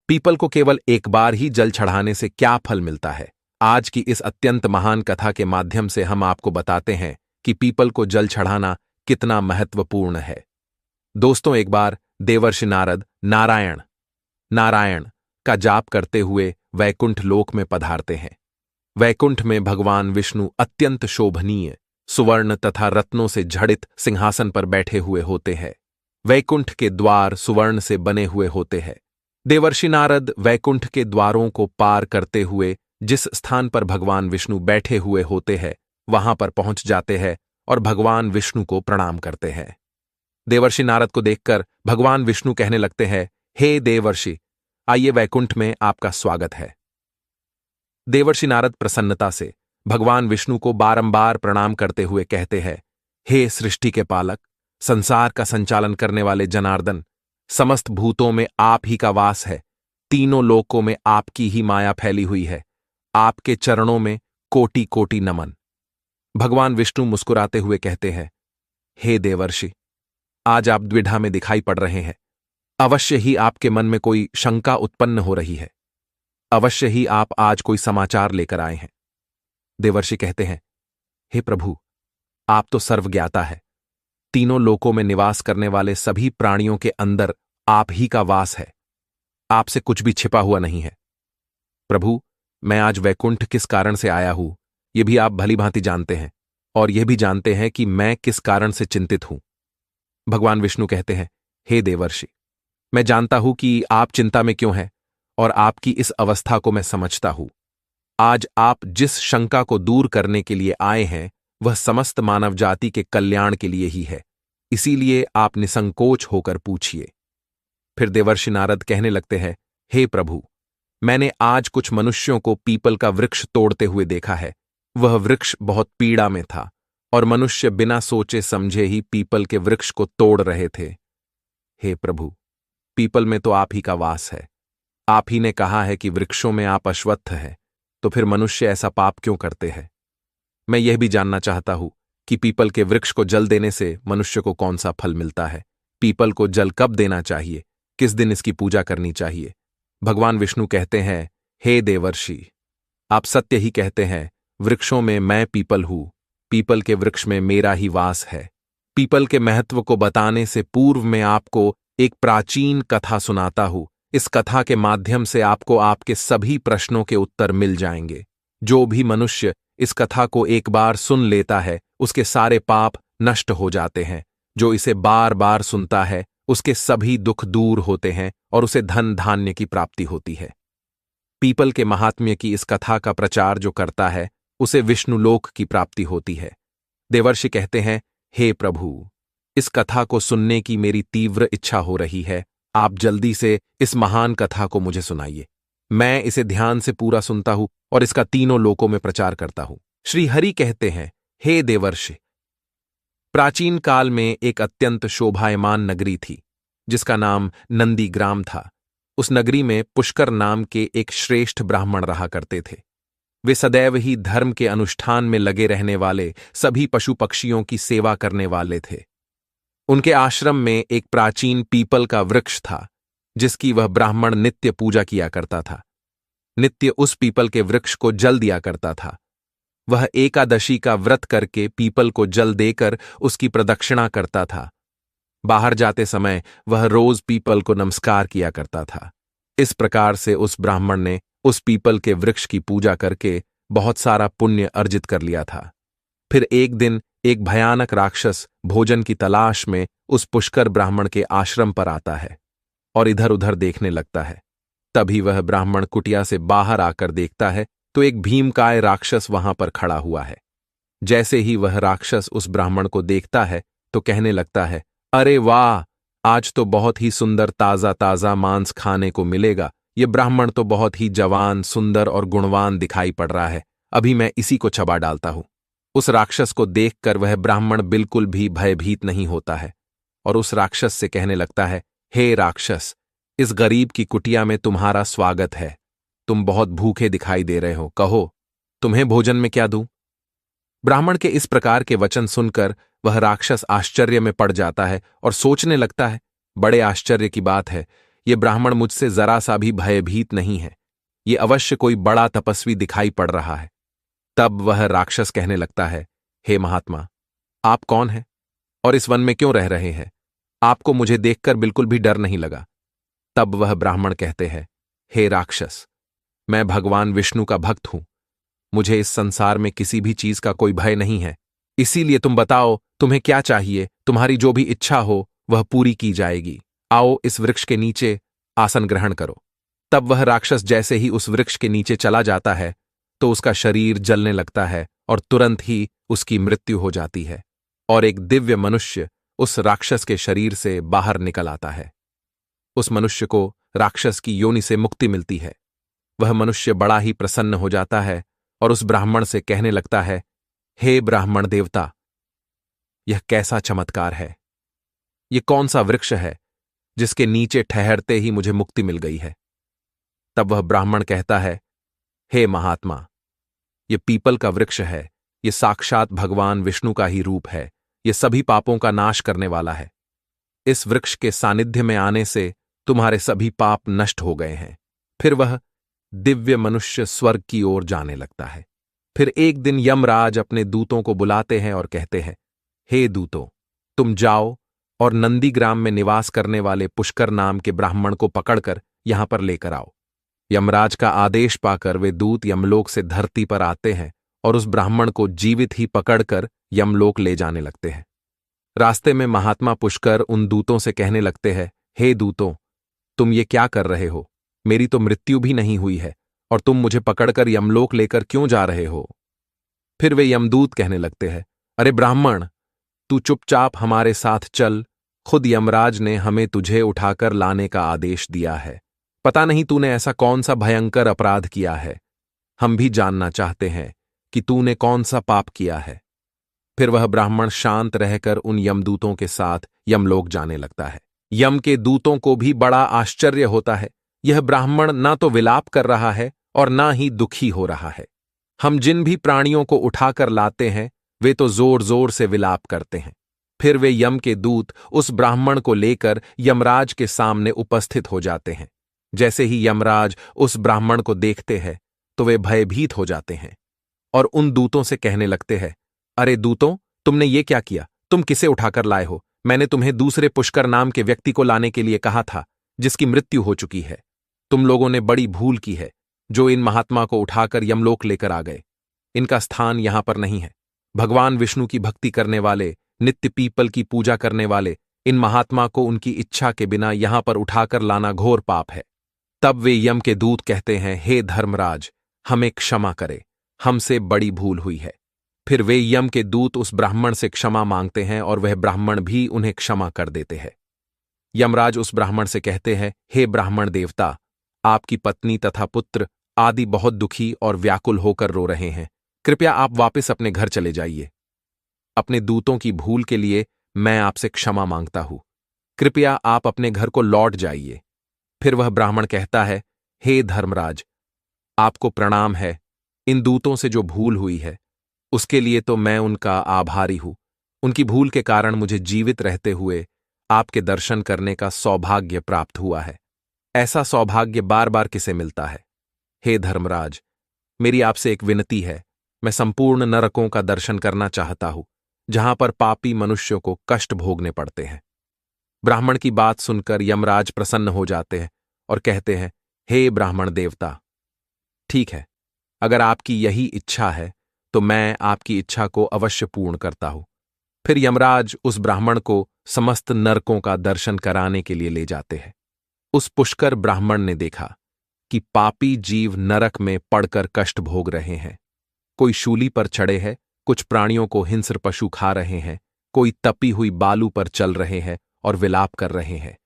People को केवल एक बार ही जल चढ़ाने से क्या फल मिलता है? आज की इस अत्यंत महान कथा के माध्यम से हम आपको बताते हैं कि पीपल को जल चढ़ाना कितना महत्वपूर्ण है। दोस्तों, एक बार देवर्षि नारद नारायण नारायण का जाप करते हुए वैकुंठ लोक में पधारते हैं। वैकुंठ में भगवान विष्णु अत्यंत शोभनीय सुवर्ण तथा रत्नों से जड़ित सिंहासन पर बैठे हुए होते हैं। वैकुंठ के द्वार सुवर्ण से बने हुए होते हैं। देवर्षि नारद वैकुंठ के द्वारों को पार करते हुए जिस स्थान पर भगवान विष्णु बैठे हुए होते हैं वहां पर पहुंच जाते हैं और भगवान विष्णु को प्रणाम करते हैं। देवर्षि नारद को देखकर भगवान विष्णु कहने लगते हैं, हे देवर्षि, आइए, वैकुंठ में आपका स्वागत है। देवर्षि नारद प्रसन्नता से भगवान विष्णु को बारंबार प्रणाम करते हुए कहते हैं, हे सृष्टि के पालक, संसार का संचालन करने वाले जनार्दन, समस्त भूतों में आप ही का वास है। तीनों लोकों में आपकी ही माया फैली हुई है। आपके चरणों में कोटि कोटि नमन। भगवान विष्णु मुस्कुराते हुए कहते हैं, हे देवर्षि, आज आप द्विधा में दिखाई पड़ रहे हैं। अवश्य ही आपके मन में कोई शंका उत्पन्न हो रही है। अवश्य ही आप आज कोई समाचार लेकर आए हैं। देवर्षि कहते हैं, हे प्रभु, आप तो सर्वज्ञाता है। तीनों लोकों में निवास करने वाले सभी प्राणियों के अंदर आप ही का वास है। आपसे कुछ भी छिपा हुआ नहीं है। प्रभु, मैं आज वैकुंठ किस कारण से आया हूं, यह भी आप भली भांति जानते हैं, और यह भी जानते हैं कि मैं किस कारण से चिंतित हूं। भगवान विष्णु कहते हैं, हे देवर्षि, मैं जानता हूं कि आप चिंता में क्यों हैं, और आपकी इस अवस्था को मैं समझता हूं। आज आप जिस शंका को दूर करने के लिए आए हैं वह समस्त मानव जाति के कल्याण के लिए ही है। इसीलिए आप निसंकोच होकर पूछिए। फिर देवर्षि नारद कहने लगते हैं, हे प्रभु, मैंने आज कुछ मनुष्यों को पीपल का वृक्ष तोड़ते हुए देखा है। वह वृक्ष बहुत पीड़ा में था और मनुष्य बिना सोचे समझे ही पीपल के वृक्ष को तोड़ रहे थे। हे प्रभु, पीपल में तो आप ही का वास है। आप ही ने कहा है कि वृक्षों में आप अश्वत्थ हैं, तो फिर मनुष्य ऐसा पाप क्यों करते हैं? मैं यह भी जानना चाहता हूं कि पीपल के वृक्ष को जल देने से मनुष्य को कौन सा फल मिलता है। पीपल को जल कब देना चाहिए, किस दिन इसकी पूजा करनी चाहिए? भगवान विष्णु कहते हैं, हे देवर्षि, आप सत्य ही कहते हैं। वृक्षों में मैं पीपल हूं, पीपल के वृक्ष में मेरा ही वास है। पीपल के महत्व को बताने से पूर्व मैं आपको एक प्राचीन कथा सुनाता हूं। इस कथा के माध्यम से आपको आपके सभी प्रश्नों के उत्तर मिल जाएंगे। जो भी मनुष्य इस कथा को एक बार सुन लेता है उसके सारे पाप नष्ट हो जाते हैं। जो इसे बार बार सुनता है उसके सभी दुख दूर होते हैं और उसे धन धान्य की प्राप्ति होती है। पीपल के महात्म्य की इस कथा का प्रचार जो करता है उसे विष्णुलोक की प्राप्ति होती है। देवर्षि कहते हैं, हे प्रभु, इस कथा को सुनने की मेरी तीव्र इच्छा हो रही है। आप जल्दी से इस महान कथा को मुझे सुनाइए। मैं इसे ध्यान से पूरा सुनता हूं और इसका तीनों लोकों में प्रचार करता हूं। श्री हरि कहते हैं, हे देवर्षि, प्राचीन काल में एक अत्यंत शोभायमान नगरी थी जिसका नाम नंदीग्राम था। उस नगरी में पुष्कर नाम के एक श्रेष्ठ ब्राह्मण रहा करते थे। वे सदैव ही धर्म के अनुष्ठान में लगे रहने वाले सभी पशु पक्षियों की सेवा करने वाले थे। उनके आश्रम में एक प्राचीन पीपल का वृक्ष था जिसकी वह ब्राह्मण नित्य पूजा किया करता था। नित्य उस पीपल के वृक्ष को जल दिया करता था। वह एकादशी का व्रत करके पीपल को जल देकर उसकी प्रदक्षिणा करता था। बाहर जाते समय वह रोज पीपल को नमस्कार किया करता था। इस प्रकार से उस ब्राह्मण ने उस पीपल के वृक्ष की पूजा करके बहुत सारा पुण्य अर्जित कर लिया था। फिर एक दिन एक भयानक राक्षस भोजन की तलाश में उस पुष्कर ब्राह्मण के आश्रम पर आता है और इधर उधर देखने लगता है। तभी वह ब्राह्मण कुटिया से बाहर आकर देखता है तो एक भीमकाय राक्षस वहां पर खड़ा हुआ है। जैसे ही वह राक्षस उस ब्राह्मण को देखता है तो कहने लगता है, अरे वाह, आज तो बहुत ही सुंदर ताजा ताजा मांस खाने को मिलेगा। ये ब्राह्मण तो बहुत ही जवान, सुंदर और गुणवान दिखाई पड़ रहा है। अभी मैं इसी को चबा डालता हूं। उस राक्षस को देखकर वह ब्राह्मण बिल्कुल भी भयभीत नहीं होता है और उस राक्षस से कहने लगता है, हे राक्षस, इस गरीब की कुटिया में तुम्हारा स्वागत है। तुम बहुत भूखे दिखाई दे रहे हो, कहो तुम्हें भोजन में क्या दूं? ब्राह्मण के इस प्रकार के वचन सुनकर वह राक्षस आश्चर्य में पड़ जाता है और सोचने लगता है, बड़े आश्चर्य की बात है, ये ब्राह्मण मुझसे जरा सा भी भयभीत नहीं है, ये अवश्य कोई बड़ा तपस्वी दिखाई पड़ रहा है। तब वह राक्षस कहने लगता है, हे महात्मा, आप कौन हैं और इस वन में क्यों रह रहे हैं? आपको मुझे देखकर बिल्कुल भी डर नहीं लगा। तब वह ब्राह्मण कहते हैं, हे राक्षस, मैं भगवान विष्णु का भक्त हूं, मुझे इस संसार में किसी भी चीज का कोई भय नहीं है, इसीलिए तुम बताओ तुम्हें क्या चाहिए, तुम्हारी जो भी इच्छा हो वह पूरी की जाएगी। आओ इस वृक्ष के नीचे आसन ग्रहण करो। तब वह राक्षस जैसे ही उस वृक्ष के नीचे चला जाता है तो उसका शरीर जलने लगता है और तुरंत ही उसकी मृत्यु हो जाती है और एक दिव्य मनुष्य उस राक्षस के शरीर से बाहर निकल आता है। उस मनुष्य को राक्षस की योनि से मुक्ति मिलती है। वह मनुष्य बड़ा ही प्रसन्न हो जाता है और उस ब्राह्मण से कहने लगता है, हे ब्राह्मण देवता, यह कैसा चमत्कार है, यह कौन सा वृक्ष है जिसके नीचे ठहरते ही मुझे मुक्ति मिल गई है? तब वह ब्राह्मण कहता है, हे महात्मा, यह पीपल का वृक्ष है, यह साक्षात भगवान विष्णु का ही रूप है, यह सभी पापों का नाश करने वाला है। इस वृक्ष के सानिध्य में आने से तुम्हारे सभी पाप नष्ट हो गए हैं। फिर वह दिव्य मनुष्य स्वर्ग की ओर जाने लगता है। फिर एक दिन यमराज अपने दूतों को बुलाते हैं और कहते हैं, हे दूतों, तुम जाओ और नंदीग्राम में निवास करने वाले पुष्कर नाम के ब्राह्मण को पकड़कर यहां पर लेकर आओ। यमराज का आदेश पाकर वे दूत यमलोक से धरती पर आते हैं और उस ब्राह्मण को जीवित ही पकड़कर यमलोक ले जाने लगते हैं। रास्ते में महात्मा पुष्कर उन दूतों से कहने लगते हैं, हे दूतों, तुम ये क्या कर रहे हो? मेरी तो मृत्यु भी नहीं हुई है और तुम मुझे पकड़कर यमलोक लेकर क्यों जा रहे हो? फिर वे यमदूत कहने लगते हैं, अरे ब्राह्मण, तू चुपचाप हमारे साथ चल, खुद यमराज ने हमें तुझे उठाकर लाने का आदेश दिया है। पता नहीं तूने ऐसा कौन सा भयंकर अपराध किया है, हम भी जानना चाहते हैं कि तूने कौन सा पाप किया है। फिर वह ब्राह्मण शांत रहकर उन यमदूतों के साथ यमलोक जाने लगता है। यम के दूतों को भी बड़ा आश्चर्य होता है, यह ब्राह्मण ना तो विलाप कर रहा है और ना ही दुखी हो रहा है। हम जिन भी प्राणियों को उठाकर लाते हैं वे तो जोर जोर से विलाप करते हैं। फिर वे यम के दूत उस ब्राह्मण को लेकर यमराज के सामने उपस्थित हो जाते हैं। जैसे ही यमराज उस ब्राह्मण को देखते हैं तो वे भयभीत हो जाते हैं और उन दूतों से कहने लगते हैं, अरे दूतों, तुमने ये क्या किया? तुम किसे उठाकर लाए हो? मैंने तुम्हें दूसरे पुष्कर नाम के व्यक्ति को लाने के लिए कहा था, जिसकी मृत्यु हो चुकी है। तुम लोगों ने बड़ी भूल की है जो इन महात्मा को उठाकर यमलोक लेकर आ गए। इनका स्थान यहां पर नहीं है। भगवान विष्णु की भक्ति करने वाले, नित्य पीपल की पूजा करने वाले इन महात्मा को उनकी इच्छा के बिना यहां पर उठाकर लाना घोर पाप है। तब वे यम के दूत कहते हैं, हे धर्मराज, हमें क्षमा करे, हमसे बड़ी भूल हुई है। फिर वे यम के दूत उस ब्राह्मण से क्षमा मांगते हैं और वह ब्राह्मण भी उन्हें क्षमा कर देते हैं। यमराज उस ब्राह्मण से कहते हैं, हे ब्राह्मण देवता, आपकी पत्नी तथा पुत्र आदि बहुत दुखी और व्याकुल होकर रो रहे हैं, कृपया आप वापस अपने घर चले जाइए। अपने दूतों की भूल के लिए मैं आपसे क्षमा मांगता हूं, कृपया आप अपने घर को लौट जाइए। फिर वह ब्राह्मण कहता है, हे धर्मराज, आपको प्रणाम है। इन दूतों से जो भूल हुई है उसके लिए तो मैं उनका आभारी हूं। उनकी भूल के कारण मुझे जीवित रहते हुए आपके दर्शन करने का सौभाग्य प्राप्त हुआ है। ऐसा सौभाग्य बार बार किसे मिलता है? हे धर्मराज, मेरी आपसे एक विनती है, मैं संपूर्ण नरकों का दर्शन करना चाहता हूं जहां पर पापी मनुष्यों को कष्ट भोगने पड़ते हैं। ब्राह्मण की बात सुनकर यमराज प्रसन्न हो जाते हैं और कहते हैं, हे ब्राह्मण देवता, ठीक है, अगर आपकी यही इच्छा है तो मैं आपकी इच्छा को अवश्य पूर्ण करता हूं। फिर यमराज उस ब्राह्मण को समस्त नरकों का दर्शन कराने के लिए ले जाते हैं। उस पुष्कर ब्राह्मण ने देखा कि पापी जीव नरक में पड़कर कष्ट भोग रहे हैं। कोई शूली पर चढ़े हैं, कुछ प्राणियों को हिंस्र पशु खा रहे हैं, कोई तपी हुई बालू पर चल रहे हैं और विलाप कर रहे हैं,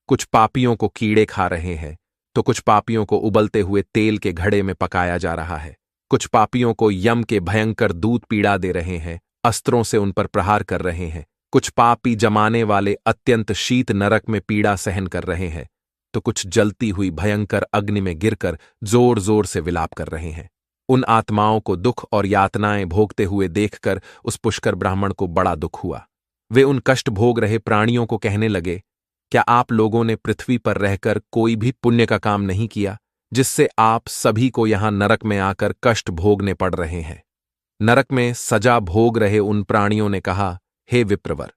कुछ पापियों को कीड़े खा रहे हैं, तो कुछ पापियों को उबलते हुए तेल के घड़े में पकाया जा रहा है, कुछ पापियों को यम के भयंकर दूत पीड़ा दे रहे हैं, अस्त्रों से उन पर प्रहार कर रहे हैं, कुछ पापी जमाने वाले अत्यंत शीत नरक में पीड़ा सहन कर रहे हैं, तो कुछ जलती हुई भयंकर अग्नि में गिरकर जोर जोर से विलाप कर रहे हैं। उन आत्माओं को दुख और यातनाएं भोगते हुए देखकर उस पुष्कर ब्राह्मण को बड़ा दुख हुआ। वे उन कष्ट भोग रहे प्राणियों को कहने लगे क्या आप लोगों ने पृथ्वी पर रहकर कोई भी पुण्य का काम नहीं किया, जिससे आप सभी को यहां नरक में आकर कष्ट भोगने पड़ रहे हैं? नरक में सजा भोग रहे उन प्राणियों ने कहा, हे विप्रवर,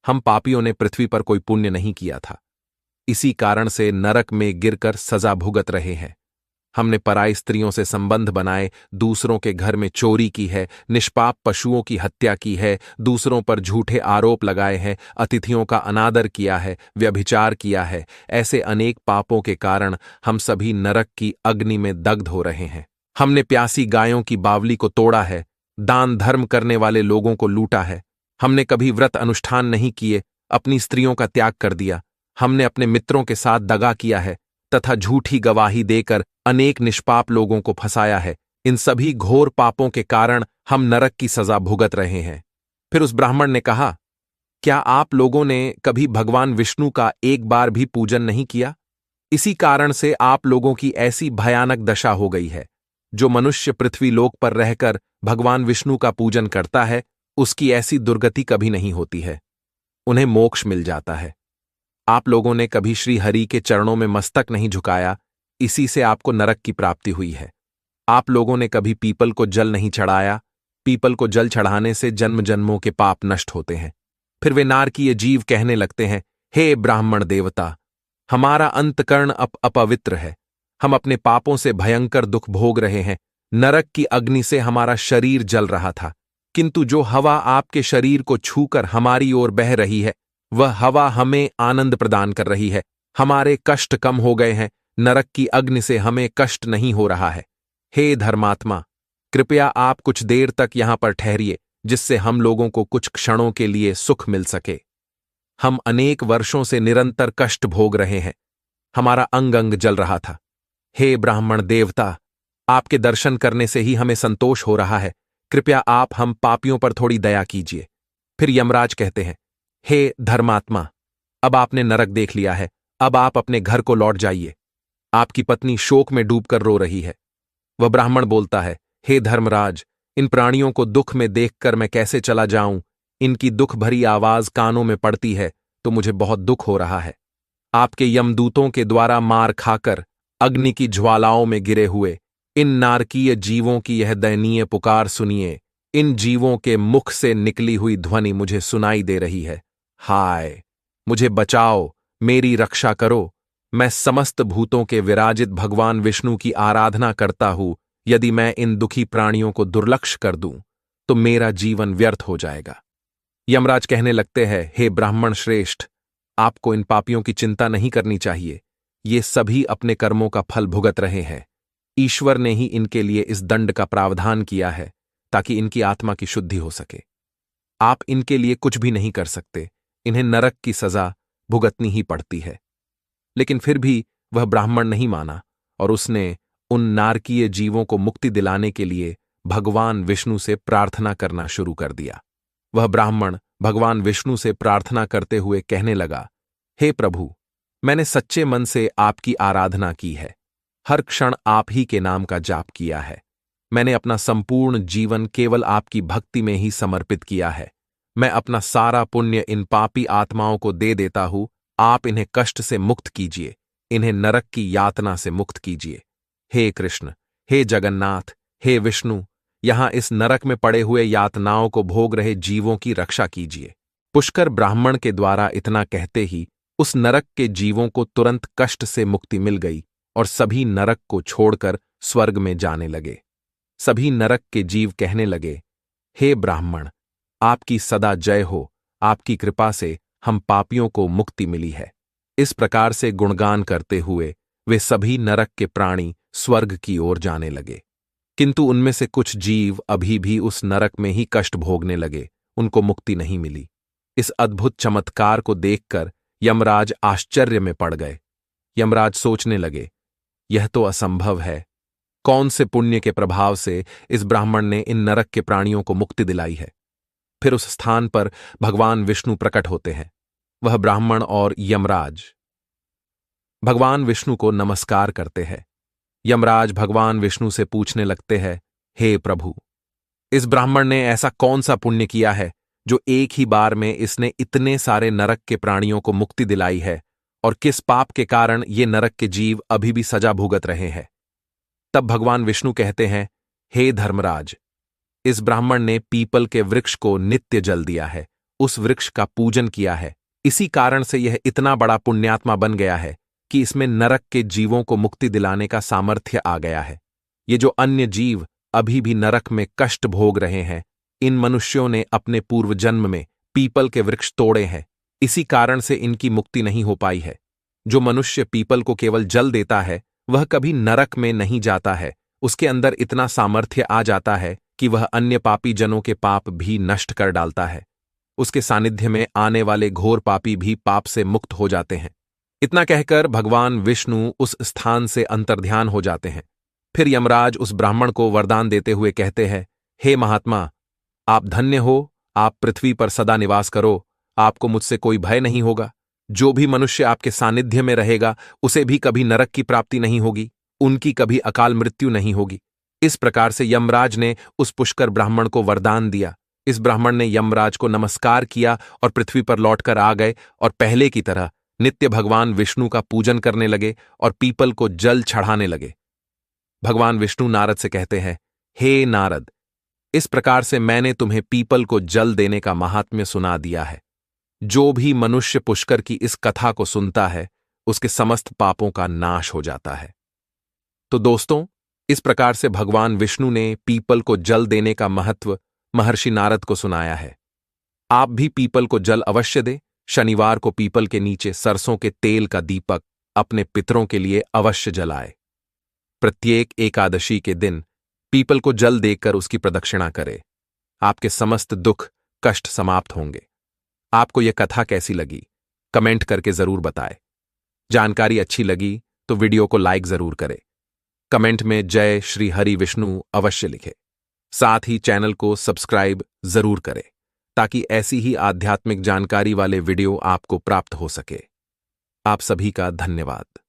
हम पापियों ने पृथ्वी पर कोई पुण्य नहीं किया था, इसी कारण से नरक में गिरकर सजा भुगत रहे हैं। हमने पराई स्त्रियों से संबंध बनाए, दूसरों के घर में चोरी की है, निष्पाप पशुओं की हत्या की है, दूसरों पर झूठे आरोप लगाए हैं, अतिथियों का अनादर किया है, व्यभिचार किया है। ऐसे अनेक पापों के कारण हम सभी नरक की अग्नि में दग्ध हो रहे हैं। हमने प्यासी गायों की बावली को तोड़ा है, दान धर्म करने वाले लोगों को लूटा है। हमने कभी व्रत अनुष्ठान नहीं किए, अपनी स्त्रियों का त्याग कर दिया। हमने अपने मित्रों के साथ दगा किया है तथा झूठी गवाही देकर अनेक निष्पाप लोगों को फंसाया है। इन सभी घोर पापों के कारण हम नरक की सजा भुगत रहे हैं। फिर उस ब्राह्मण ने कहा, क्या आप लोगों ने कभी भगवान विष्णु का एक बार भी पूजन नहीं किया? इसी कारण से आप लोगों की ऐसी भयानक दशा हो गई है। जो मनुष्य पृथ्वी लोक पर रहकर भगवान विष्णु का पूजन करता है, उसकी ऐसी दुर्गति कभी नहीं होती है, उन्हें मोक्ष मिल जाता है। आप लोगों ने कभी श्री हरि के चरणों में मस्तक नहीं झुकाया, इसी से आपको नरक की प्राप्ति हुई है। आप लोगों ने कभी पीपल को जल नहीं चढ़ाया, पीपल को जल चढ़ाने से जन्म जन्मों के पाप नष्ट होते हैं। फिर वे नारकीय जीव कहने लगते हैं, हे ब्राह्मण देवता, हमारा अंतकरण अपवित्र है, हम अपने पापों से भयंकर दुख भोग रहे हैं। नरक की अग्नि से हमारा शरीर जल रहा था, किंतु जो हवा आपके शरीर को छूकर हमारी ओर बह रही है, वह हवा हमें आनंद प्रदान कर रही है। हमारे कष्ट कम हो गए हैं, नरक की अग्नि से हमें कष्ट नहीं हो रहा है। हे धर्मात्मा, कृपया आप कुछ देर तक यहां पर ठहरिए, जिससे हम लोगों को कुछ क्षणों के लिए सुख मिल सके। हम अनेक वर्षों से निरंतर कष्ट भोग रहे हैं, हमारा अंग अंग जल रहा था। हे ब्राह्मण देवता, आपके दर्शन करने से ही हमें संतोष हो रहा है, कृपया आप हम पापियों पर थोड़ी दया कीजिए। फिर यमराज कहते हैं, हे धर्मात्मा, अब आपने नरक देख लिया है, अब आप अपने घर को लौट जाइए। आपकी पत्नी शोक में डूबकर रो रही है। वह ब्राह्मण बोलता है, हे धर्मराज, इन प्राणियों को दुख में देखकर मैं कैसे चला जाऊं? इनकी दुख भरी आवाज कानों में पड़ती है तो मुझे बहुत दुख हो रहा है। आपके यमदूतों के द्वारा मार खाकर अग्नि की ज्वालाओं में गिरे हुए इन नारकीय जीवों की यह दयनीय पुकार सुनिए। इन जीवों के मुख से निकली हुई ध्वनि मुझे सुनाई दे रही है। हाय, मुझे बचाओ, मेरी रक्षा करो। मैं समस्त भूतों के विराजित भगवान विष्णु की आराधना करता हूं। यदि मैं इन दुखी प्राणियों को दुर्लक्ष्य कर दूं, तो मेरा जीवन व्यर्थ हो जाएगा। यमराज कहने लगते हैं, हे ब्राह्मण श्रेष्ठ, आपको इन पापियों की चिंता नहीं करनी चाहिए। ये सभी अपने कर्मों का फल भुगत रहे हैं। ईश्वर ने ही इनके लिए इस दंड का प्रावधान किया है, ताकि इनकी आत्मा की शुद्धि हो सके। आप इनके लिए कुछ भी नहीं कर सकते, इन्हें नरक की सजा भुगतनी ही पड़ती है। लेकिन फिर भी वह ब्राह्मण नहीं माना और उसने उन नारकीय जीवों को मुक्ति दिलाने के लिए भगवान विष्णु से प्रार्थना करना शुरू कर दिया। वह ब्राह्मण भगवान विष्णु से प्रार्थना करते हुए कहने लगा, हे प्रभु, मैंने सच्चे मन से आपकी आराधना की है, हर क्षण आप ही के नाम का जाप किया है। मैंने अपना संपूर्ण जीवन केवल आपकी भक्ति में ही समर्पित किया है। मैं अपना सारा पुण्य इन पापी आत्माओं को दे देता हूं। आप इन्हें कष्ट से मुक्त कीजिए, इन्हें नरक की यातना से मुक्त कीजिए। हे कृष्ण, हे जगन्नाथ, हे विष्णु, यहां इस नरक में पड़े हुए यातनाओं को भोग रहे जीवों की रक्षा कीजिए। पुष्कर ब्राह्मण के द्वारा इतना कहते ही उस नरक के जीवों को तुरंत कष्ट से मुक्ति मिल गई और सभी नरक को छोड़कर स्वर्ग में जाने लगे। सभी नरक के जीव कहने लगे, हे ब्राह्मण, आपकी सदा जय हो, आपकी कृपा से हम पापियों को मुक्ति मिली है। इस प्रकार से गुणगान करते हुए वे सभी नरक के प्राणी स्वर्ग की ओर जाने लगे। किंतु उनमें से कुछ जीव अभी भी उस नरक में ही कष्ट भोगने लगे, उनको मुक्ति नहीं मिली। इस अद्भुत चमत्कार को देखकर यमराज आश्चर्य में पड़ गए। यमराज सोचने लगे, यह तो असंभव है। कौन से पुण्य के प्रभाव से इस ब्राह्मण ने इन नरक के प्राणियों को मुक्ति दिलाई है? फिर उस स्थान पर भगवान विष्णु प्रकट होते हैं। वह ब्राह्मण और यमराज भगवान विष्णु को नमस्कार करते हैं। यमराज भगवान विष्णु से पूछने लगते हैं, हे प्रभु, इस ब्राह्मण ने ऐसा कौन सा पुण्य किया है जो एक ही बार में इसने इतने सारे नरक के प्राणियों को मुक्ति दिलाई है, और किस पाप के कारण ये नरक के जीव अभी भी सजा भुगत रहे हैं। तब भगवान विष्णु कहते हैं, हे धर्मराज, इस ब्राह्मण ने पीपल के वृक्ष को नित्य जल दिया है, उस वृक्ष का पूजन किया है, इसी कारण से यह इतना बड़ा पुण्यात्मा बन गया है कि इसमें नरक के जीवों को मुक्ति दिलाने का सामर्थ्य आ गया है। ये जो अन्य जीव अभी भी नरक में कष्ट भोग रहे हैं, इन मनुष्यों ने अपने पूर्व जन्म में पीपल के वृक्ष तोड़े हैं, इसी कारण से इनकी मुक्ति नहीं हो पाई है। जो मनुष्य पीपल को केवल जल देता है, वह कभी नरक में नहीं जाता है, उसके अंदर इतना सामर्थ्य आ जाता है कि वह अन्य पापी जनों के पाप भी नष्ट कर डालता है। उसके सानिध्य में आने वाले घोर पापी भी पाप से मुक्त हो जाते हैं। इतना कहकर भगवान विष्णु उस स्थान से अंतर्ध्यान हो जाते हैं। फिर यमराज उस ब्राह्मण को वरदान देते हुए कहते हैं, हे महात्मा, आप धन्य हो, आप पृथ्वी पर सदा निवास करो, आपको मुझसे कोई भय नहीं होगा। जो भी मनुष्य आपके सानिध्य में रहेगा, उसे भी कभी नरक की प्राप्ति नहीं होगी, उनकी कभी अकाल मृत्यु नहीं होगी। इस प्रकार से यमराज ने उस पुष्कर ब्राह्मण को वरदान दिया। इस ब्राह्मण ने यमराज को नमस्कार किया और पृथ्वी पर लौटकर आ गए और पहले की तरह नित्य भगवान विष्णु का पूजन करने लगे और पीपल को जल चढ़ाने लगे। भगवान विष्णु नारद से कहते हैं, हे नारद, इस प्रकार से मैंने तुम्हें पीपल को जल देने का महात्म्य सुना दिया है। जो भी मनुष्य पुष्कर की इस कथा को सुनता है, उसके समस्त पापों का नाश हो जाता है। तो दोस्तों, इस प्रकार से भगवान विष्णु ने पीपल को जल देने का महत्व महर्षि नारद को सुनाया है। आप भी पीपल को जल अवश्य दें। शनिवार को पीपल के नीचे सरसों के तेल का दीपक अपने पितरों के लिए अवश्य जलाए। प्रत्येक एकादशी के दिन पीपल को जल देकर उसकी प्रदक्षिणा करें। आपके समस्त दुख कष्ट समाप्त होंगे। आपको यह कथा कैसी लगी, कमेंट करके जरूर बताएं। जानकारी अच्छी लगी तो वीडियो को लाइक जरूर करें। कमेंट में जय श्री हरि विष्णु अवश्य लिखें। साथ ही चैनल को सब्सक्राइब जरूर करें ताकि ऐसी ही आध्यात्मिक जानकारी वाले वीडियो आपको प्राप्त हो सके। आप सभी का धन्यवाद।